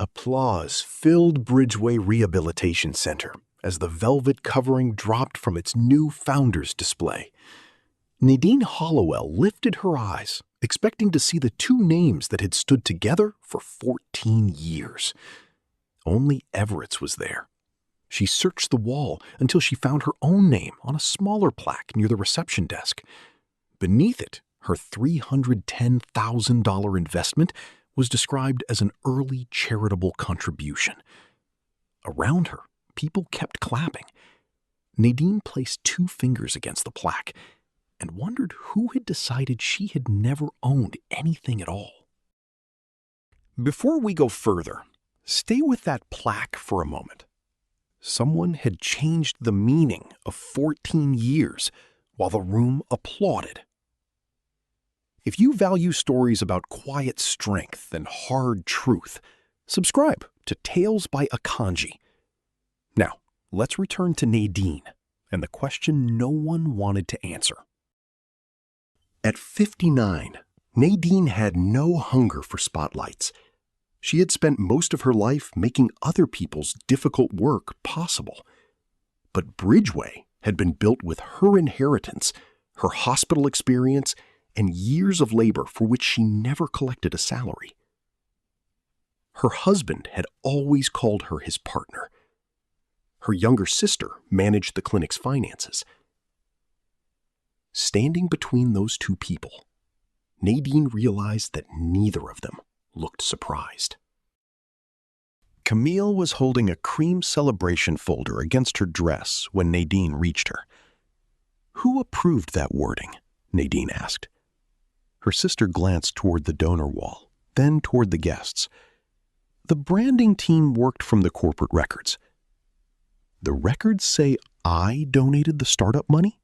Applause filled Bridgeway Rehabilitation Center as the velvet covering dropped from its new founder's display. Nadine Hollowell lifted her eyes, expecting to see the two names that had stood together for 14 years. Only Everett's was there. She searched the wall until she found her own name on a smaller plaque near the reception desk. Beneath it, her $310,000 investment was described as an early charitable contribution. Around her, people kept clapping. Nadine placed 2 fingers against the plaque and wondered who had decided she had never owned anything at all. Before we go further, stay with that plaque for a moment. Someone had changed the meaning of 14 years while the room applauded. If you value stories about quiet strength and hard truth, subscribe to Tales by Akanji. Now, let's return to Nadine and the question no one wanted to answer. At 59, Nadine had no hunger for spotlights. She had spent most of her life making other people's difficult work possible. But Bridgeway had been built with her inheritance, her hospital experience, and years of labor for which she never collected a salary. Her husband had always called her his partner. Her younger sister managed the clinic's finances. Standing between those two people, Nadine realized that neither of them looked surprised. Camille was holding a cream celebration folder against her dress when Nadine reached her. "Who approved that wording?" Nadine asked. Her sister glanced toward the donor wall, then toward the guests. "The branding team worked from the corporate records." "The records say I donated the startup money?"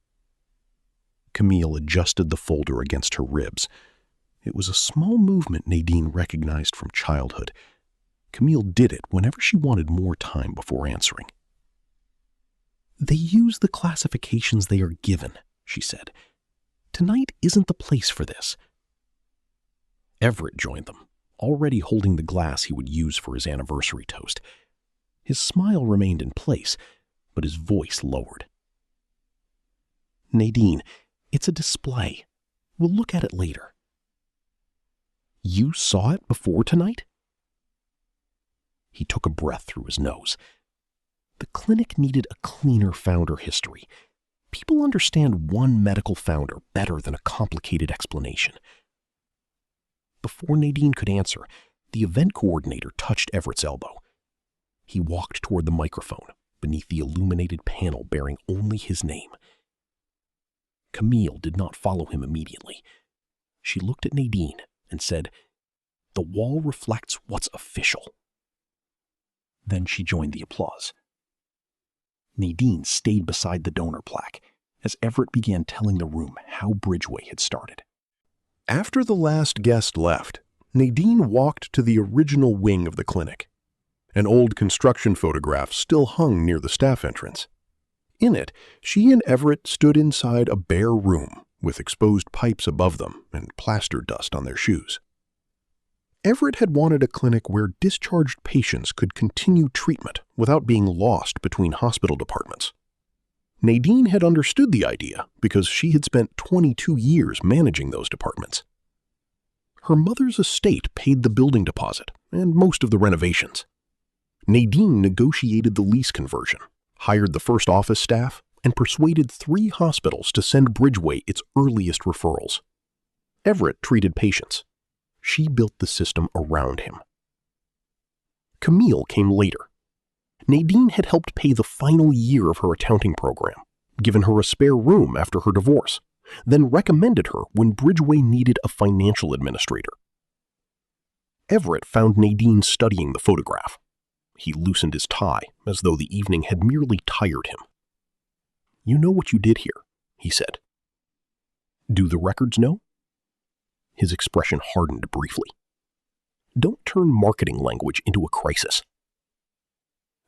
Camille adjusted the folder against her ribs. It was a small movement Nadine recognized from childhood. Camille did it whenever she wanted more time before answering. "They use the classifications they are given," she said. "Tonight isn't the place for this." Everett joined them, already holding the glass he would use for his anniversary toast. His smile remained in place, but his voice lowered. "Nadine, it's a display. We'll look at it later." "You saw it before tonight?" He took a breath through his nose. The clinic needed a cleaner founder history. People understand one medical founder better than a complicated explanation. Before Nadine could answer, the event coordinator touched Everett's elbow. He walked toward the microphone, beneath the illuminated panel bearing only his name. Camille did not follow him immediately. She looked at Nadine and said, "The wall reflects what's official." Then she joined the applause. Nadine stayed beside the donor plaque as Everett began telling the room how Bridgeway had started. After the last guest left, Nadine walked to the original wing of the clinic. An old construction photograph still hung near the staff entrance. In it, she and Everett stood inside a bare room with exposed pipes above them and plaster dust on their shoes. Everett had wanted a clinic where discharged patients could continue treatment without being lost between hospital departments. Nadine had understood the idea because she had spent 22 years managing those departments. Her mother's estate paid the building deposit and most of the renovations. Nadine negotiated the lease conversion, hired the first office staff, and persuaded 3 hospitals to send Bridgeway its earliest referrals. Everett treated patients. She built the system around him. Camille came later. Nadine had helped pay the final year of her accounting program, given her a spare room after her divorce, then recommended her when Bridgeway needed a financial administrator. Everett found Nadine studying the photograph. He loosened his tie, as though the evening had merely tired him. "You know what you did here," he said. "Do the records know?" His expression hardened briefly. "Don't turn marketing language into a crisis."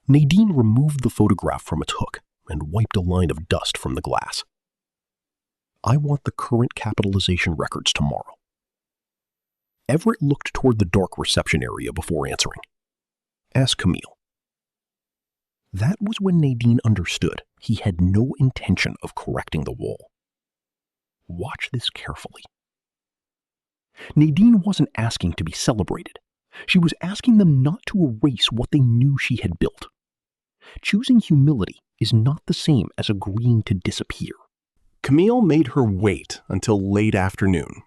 Nadine removed the photograph from its hook and wiped a line of dust from the glass. "I want the current capitalization records tomorrow." Everett looked toward the dark reception area before answering. asked Camille. That was when Nadine understood he had no intention of correcting the wall. Watch this carefully. Nadine wasn't asking to be celebrated. She was asking them not to erase what they knew she had built. Choosing humility is not the same as agreeing to disappear. Camille made her wait until late afternoon.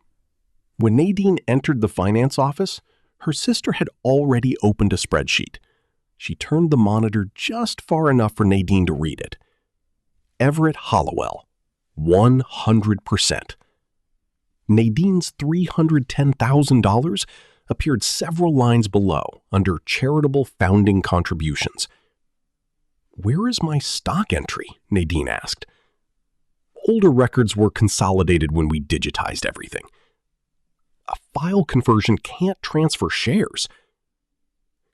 When Nadine entered the finance office, her sister had already opened a spreadsheet. She turned the monitor just far enough for Nadine to read it. Everett Hollowell, 100%. Nadine's $310,000 appeared several lines below under charitable founding contributions. "Where is my stock entry?" Nadine asked. "Older records were consolidated when we digitized everything. A file conversion can't transfer shares."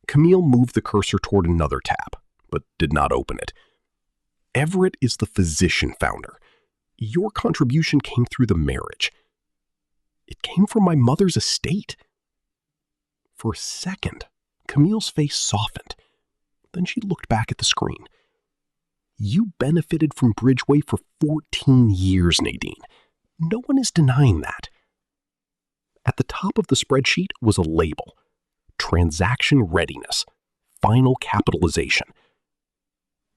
Camille moved the cursor toward another tab, but did not open it. "Everett is the physician founder. Your contribution came through the marriage. It came from my mother's estate." For a second, Camille's face softened. Then she looked back at the screen. "You benefited from Bridgeway for 14 years, Nadine. No one is denying that." At the top of the spreadsheet was a label: Transaction Readiness, Final Capitalization.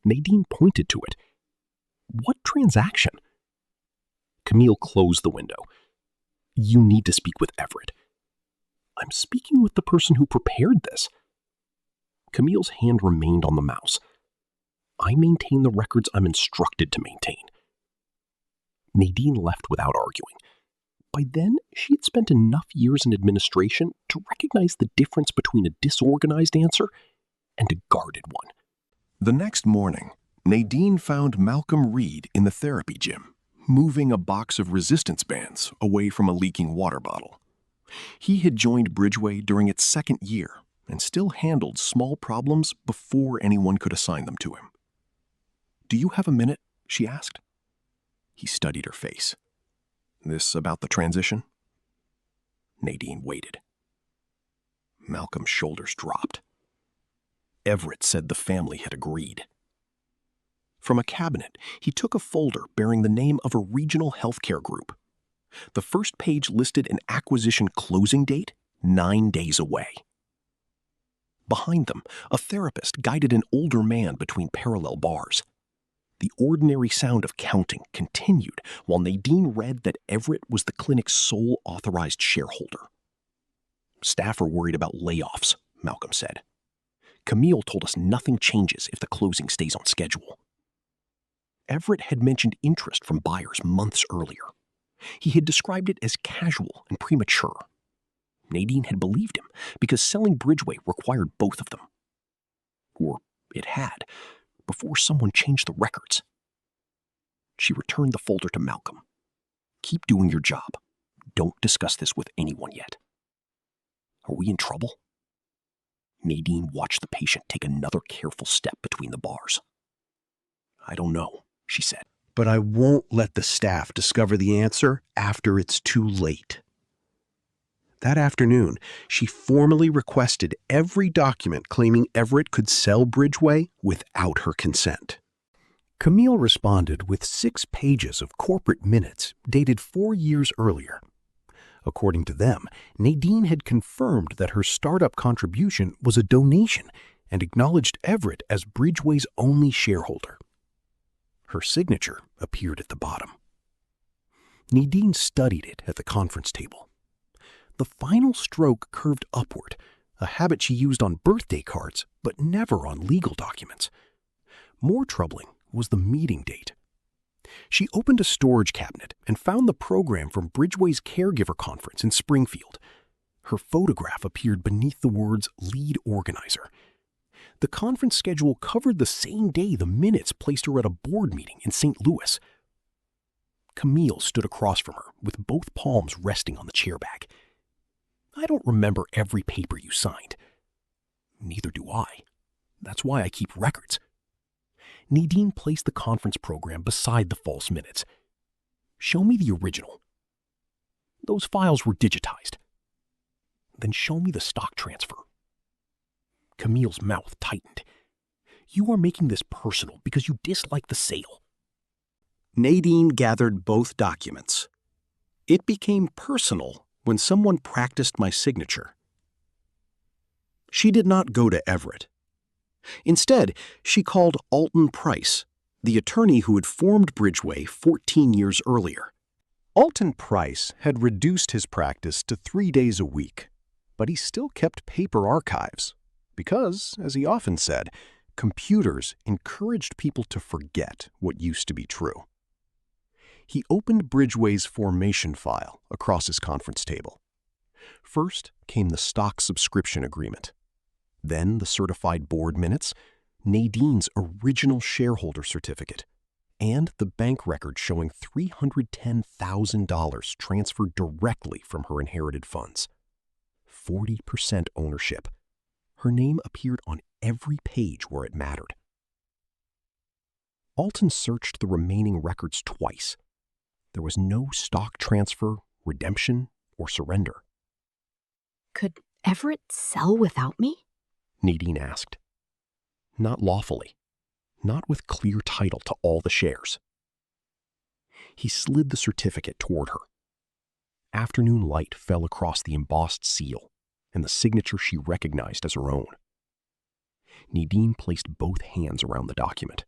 Nadine pointed to it. "What transaction?" Camille closed the window. "You need to speak with Everett." "I'm speaking with the person who prepared this." Camille's hand remained on the mouse. "I maintain the records I'm instructed to maintain." Nadine left without arguing. By then, she had spent enough years in administration to recognize the difference between a disorganized answer and a guarded one. The next morning, Nadine found Malcolm Reed in the therapy gym, moving a box of resistance bands away from a leaking water bottle. He had joined Bridgeway during its second year and still handled small problems before anyone could assign them to him. "Do you have a minute?" she asked. He studied her face. "This about the transition?" Nadine waited. Malcolm's shoulders dropped. Everett said the family had agreed. From a cabinet, he took a folder bearing the name of a regional healthcare group. The first page listed an acquisition closing date 9 days away. Behind them, a therapist guided an older man between parallel bars. The ordinary sound of counting continued while Nadine read that Everett was the clinic's sole authorized shareholder. "Staff are worried about layoffs," Malcolm said. "Camille told us nothing changes if the closing stays on schedule." Everett had mentioned interest from buyers months earlier. He had described it as casual and premature. Nadine had believed him because selling Bridgeway required both of them. Or it had, before someone changed the records. She returned the folder to Malcolm. "Keep doing your job. Don't discuss this with anyone yet." "Are we in trouble?" Nadine watched the patient take another careful step between the bars. "I don't know," she said. "But I won't let the staff discover the answer after it's too late." That afternoon, she formally requested every document claiming Everett could sell Bridgeway without her consent. Camille responded with 6 pages of corporate minutes dated 4 years earlier. According to them, Nadine had confirmed that her startup contribution was a donation and acknowledged Everett as Bridgeway's only shareholder. Her signature appeared at the bottom. Nadine studied it at the conference table. The final stroke curved upward, a habit she used on birthday cards, but never on legal documents. More troubling was the meeting date. She opened a storage cabinet and found the program from Bridgeway's caregiver conference in Springfield. Her photograph appeared beneath the words "lead organizer." The conference schedule covered the same day the minutes placed her at a board meeting in St. Louis. Camille stood across from her with both palms resting on the chair back. "I don't remember every paper you signed." "Neither do I. That's why I keep records." Nadine placed the conference program beside the false minutes. "Show me the original." "Those files were digitized." "Then show me the stock transfer." Camille's mouth tightened. "You are making this personal because you dislike the sale." Nadine gathered both documents. It became personal when someone practiced my signature. She did not go to Everett. Instead, she called Alton Price, the attorney who had formed Bridgeway 14 years earlier. Alton Price had reduced his practice to 3 days a week, but he still kept paper archives because, as he often said, computers encouraged people to forget what used to be true. He opened Bridgeway's formation file across his conference table. First came the stock subscription agreement, then the certified board minutes, Nadine's original shareholder certificate, and the bank record showing $310,000 transferred directly from her inherited funds. 40% ownership. Her name appeared on every page where it mattered. Alton searched the remaining records twice. There was no stock transfer, redemption, or surrender. Could Everett sell without me? Nadine asked. Not lawfully. Not with clear title to all the shares. He slid the certificate toward her. Afternoon light fell across the embossed seal and the signature she recognized as her own. Nadine placed both hands around the document.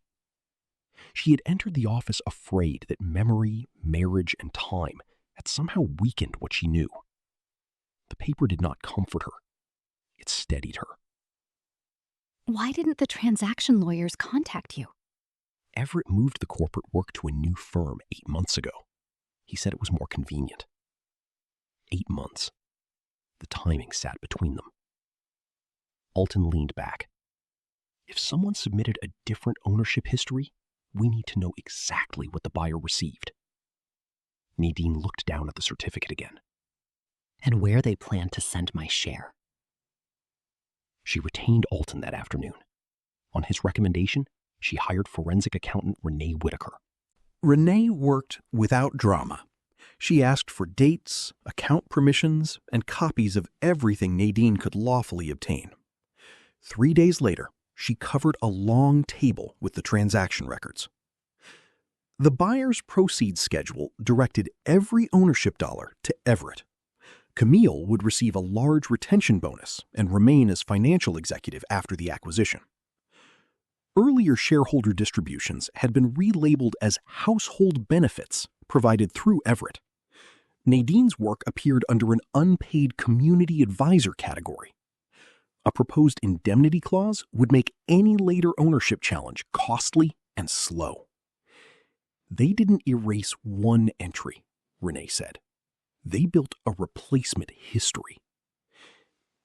She had entered the office afraid that memory, marriage, and time had somehow weakened what she knew. The paper did not comfort her. It steadied her. Why didn't the transaction lawyers contact you? Everett moved the corporate work to a new firm 8 months ago. He said it was more convenient. 8 months. The timing sat between them. Alton leaned back. If someone submitted a different ownership history, we need to know exactly what the buyer received. Nadine looked down at the certificate again. And where they plan to send my share. She retained Alton that afternoon. On his recommendation, she hired forensic accountant Renee Whitaker. Renee worked without drama. She asked for dates, account permissions, and copies of everything Nadine could lawfully obtain. 3 days later, she covered a long table with the transaction records. The buyer's proceeds schedule directed every ownership dollar to Everett. Camille would receive a large retention bonus and remain as financial executive after the acquisition. Earlier shareholder distributions had been relabeled as household benefits provided through Everett. Nadine's work appeared under an unpaid community advisor category. A proposed indemnity clause would make any later ownership challenge costly and slow. They didn't erase one entry, Renee said. They built a replacement history.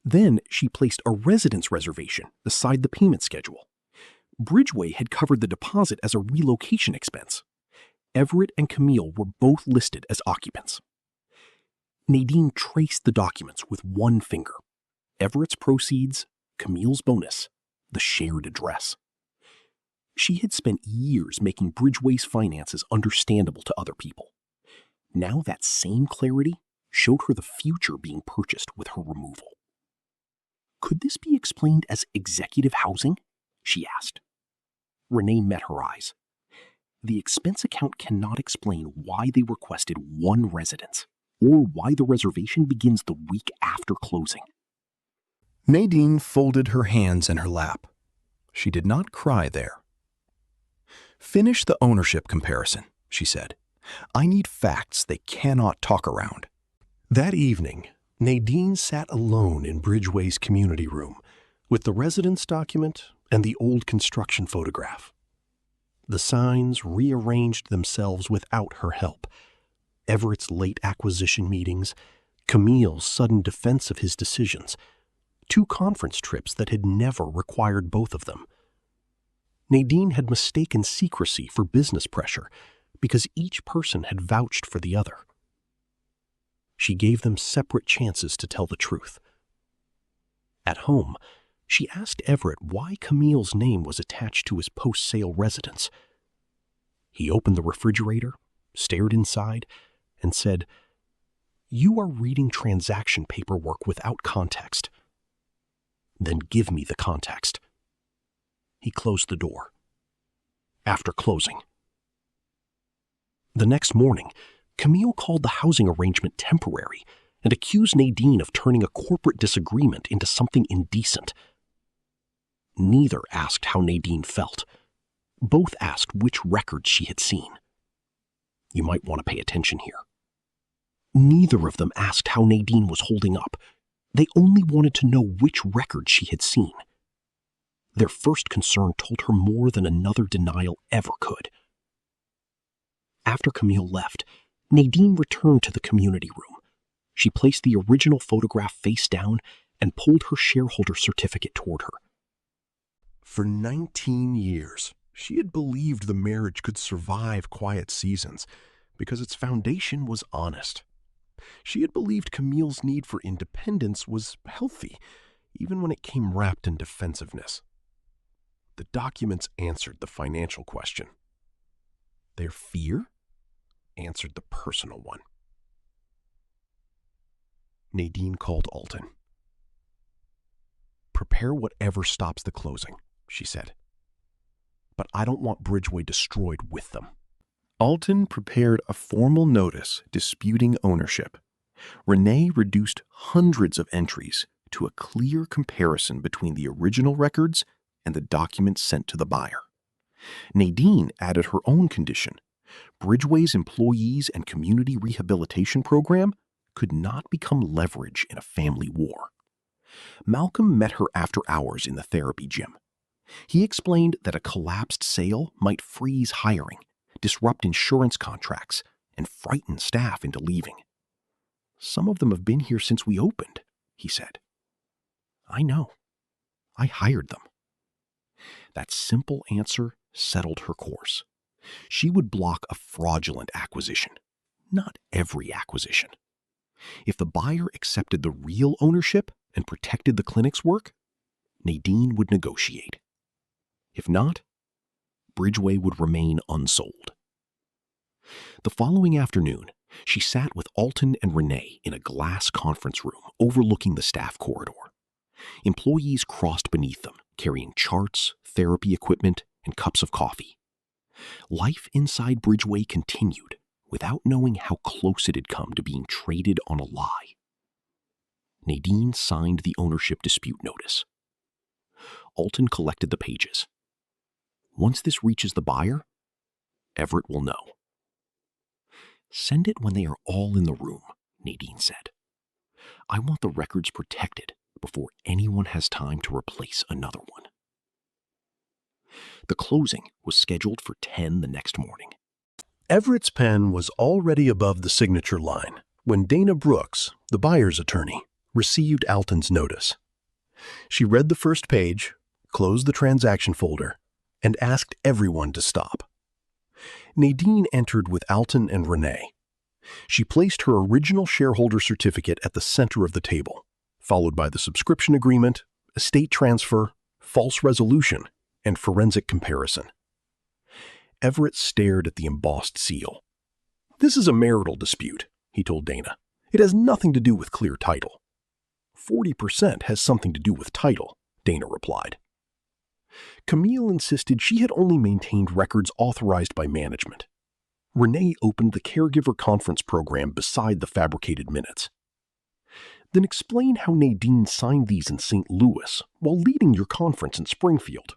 Then she placed a residence reservation beside the payment schedule. Bridgeway had covered the deposit as a relocation expense. Everett and Camille were both listed as occupants. Nadine traced the documents with one finger. Everett's proceeds, Camille's bonus, the shared address. She had spent years making Bridgeway's finances understandable to other people. Now that same clarity showed her the future being purchased with her removal. Could this be explained as executive housing? She asked. Renee met her eyes. The expense account cannot explain why they requested one residence, or why the reservation begins the week after closing. Nadine folded her hands in her lap. She did not cry there. "Finish the ownership comparison," she said. "I need facts they cannot talk around." That evening, Nadine sat alone in Bridgeway's community room with the residence document and the old construction photograph. The signs rearranged themselves without her help. Everett's late acquisition meetings, Camille's sudden defense of his decisions, 2 conference trips that had never required both of them. Nadine had mistaken secrecy for business pressure because each person had vouched for the other. She gave them separate chances to tell the truth. At home, she asked Everett why Camille's name was attached to his post-sale residence. He opened the refrigerator, stared inside, and said, "You are reading transaction paperwork without context." Then give me the context. He closed the door. After closing. The next morning, Camille called the housing arrangement temporary and accused Nadine of turning a corporate disagreement into something indecent. Neither asked how Nadine felt. Both asked which records she had seen. You might want to pay attention here. Neither of them asked how Nadine was holding up. They only wanted to know which records she had seen. Their first concern told her more than another denial ever could. After Camille left, Nadine returned to the community room. She placed the original photograph face down and pulled her shareholder certificate toward her. For 19 years, she had believed the marriage could survive quiet seasons because its foundation was honest. She had believed Camille's need for independence was healthy, even when it came wrapped in defensiveness. The documents answered the financial question. Their fear answered the personal one. Nadine called Alton. "Prepare whatever stops the closing," she said. "But I don't want Bridgeway destroyed with them." Alton prepared a formal notice disputing ownership. Renee reduced hundreds of entries to a clear comparison between the original records and the documents sent to the buyer. Nadine added her own condition. Bridgeway's employees and community rehabilitation program could not become leverage in a family war. Malcolm met her after hours in the therapy gym. He explained that a collapsed sale might freeze hiring, disrupt insurance contracts, and frighten staff into leaving. "Some of them have been here since we opened," he said. "I know. I hired them." That simple answer settled her course. She would block a fraudulent acquisition, not every acquisition. If the buyer accepted the real ownership and protected the clinic's work, Nadine would negotiate. If not, Bridgeway would remain unsold. The following afternoon, she sat with Alton and Renee in a glass conference room overlooking the staff corridor. Employees crossed beneath them, carrying charts, therapy equipment, and cups of coffee. Life inside Bridgeway continued without knowing how close it had come to being traded on a lie. Nadine signed the ownership dispute notice. Alton collected the pages. "Once this reaches the buyer, Everett will know." "Send it when they are all in the room," Nadine said. "I want the records protected before anyone has time to replace another one." The closing was scheduled for 10 the next morning. Everett's pen was already above the signature line when Dana Brooks, the buyer's attorney, received Alton's notice. She read the first page, closed the transaction folder, and asked everyone to stop. Nadine entered with Alton and Renee. She placed her original shareholder certificate at the center of the table, followed by the subscription agreement, estate transfer, false resolution, and forensic comparison. Everett stared at the embossed seal. "This is a marital dispute," he told Dana. "It has nothing to do with clear title." 40% has something to do with title, Dana replied. Camille insisted she had only maintained records authorized by management. Renee opened the caregiver conference program beside the fabricated minutes. "Then explain how Nadine signed these in St. Louis while leading your conference in Springfield."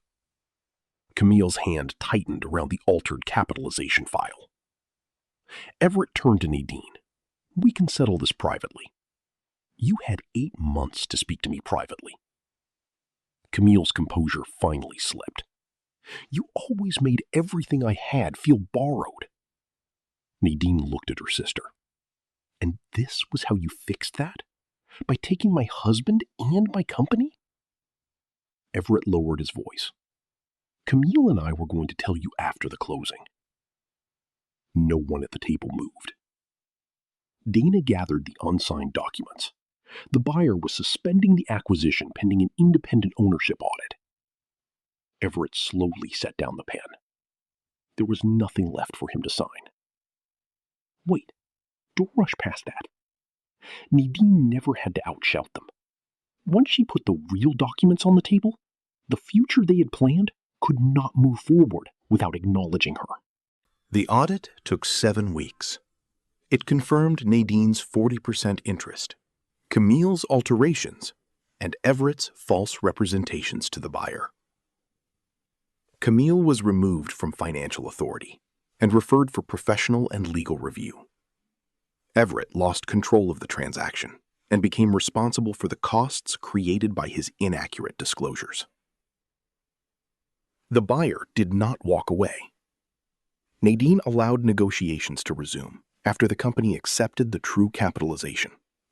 Camille's hand tightened around the altered capitalization file. Everett turned to Nadine. "We can settle this privately." "You had 8 months to speak to me privately." Camille's composure finally slipped. "You always made everything I had feel borrowed." Nadine looked at her sister. "And this was how you fixed that? By taking my husband and my company?" Everett lowered his voice. "Camille and I were going to tell you after the closing." No one at the table moved. Dana gathered the unsigned documents. The buyer was suspending the acquisition pending an independent ownership audit. Everett slowly set down the pen. There was nothing left for him to sign. "Wait, don't rush past that." Nadine never had to outshout them. Once she put the real documents on the table, the future they had planned could not move forward without acknowledging her. The audit took 7 weeks. It confirmed Nadine's 40% interest, Camille's alterations, and Everett's false representations to the buyer. Camille was removed from financial authority and referred for professional and legal review. Everett lost control of the transaction and became responsible for the costs created by his inaccurate disclosures. The buyer did not walk away. Nadine allowed negotiations to resume after the company accepted the true capitalization,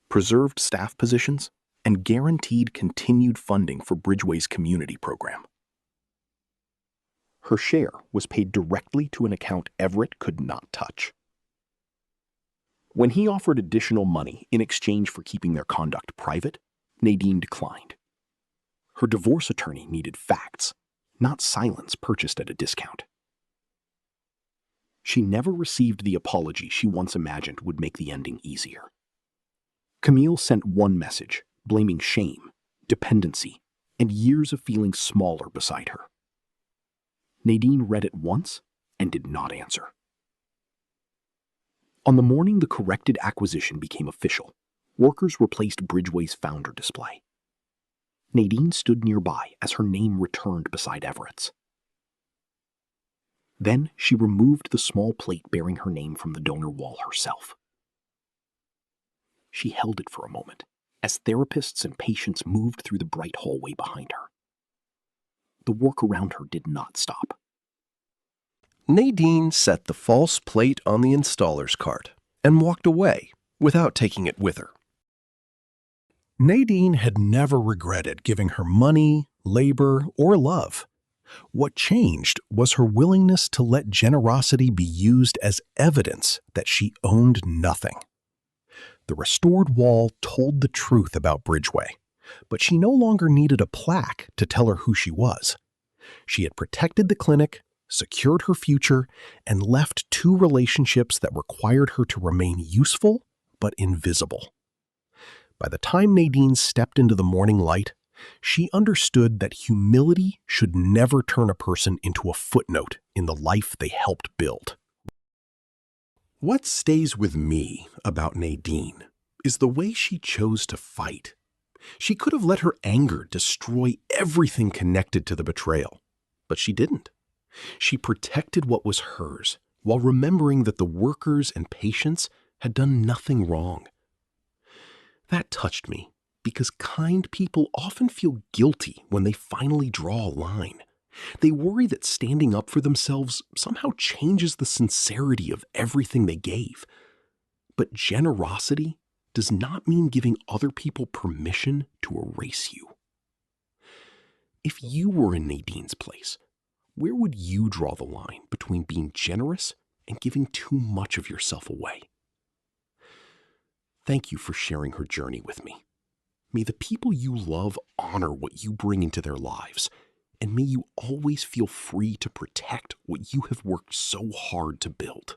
preserved staff positions, and guaranteed continued funding for Bridgeway's community program. Her share was paid directly to an account Everett could not touch. When he offered additional money in exchange for keeping their conduct private, Nadine declined. Her divorce attorney needed facts, not silence purchased at a discount. She never received the apology she once imagined would make the ending easier. Camille sent one message, blaming shame, dependency, and years of feeling smaller beside her. Nadine read it once and did not answer. On the morning the corrected acquisition became official, workers replaced Bridgeway's founder display. Nadine stood nearby as her name returned beside Everett's. Then she removed the small plate bearing her name from the donor wall herself. She held it for a moment as therapists and patients moved through the bright hallway behind her. The work around her did not stop. Nadine set the false plate on the installer's cart and walked away without taking it with her. Nadine had never regretted giving her money, labor, or love. What changed was her willingness to let generosity be used as evidence that she owned nothing. The restored wall told the truth about Bridgeway, but she no longer needed a plaque to tell her who she was. She had protected the clinic, secured her future, and left 2 relationships that required her to remain useful but invisible. By the time Nadine stepped into the morning light, she understood that humility should never turn a person into a footnote in the life they helped build. What stays with me about Nadine is the way she chose to fight. She could have let her anger destroy everything connected to the betrayal, but she didn't. She protected what was hers while remembering that the workers and patients had done nothing wrong. That touched me because kind people often feel guilty when they finally draw a line. They worry that standing up for themselves somehow changes the sincerity of everything they gave. But generosity does not mean giving other people permission to erase you. If you were in Nadine's place, where would you draw the line between being generous and giving too much of yourself away? Thank you for sharing her journey with me. May the people you love honor what you bring into their lives, and may you always feel free to protect what you have worked so hard to build.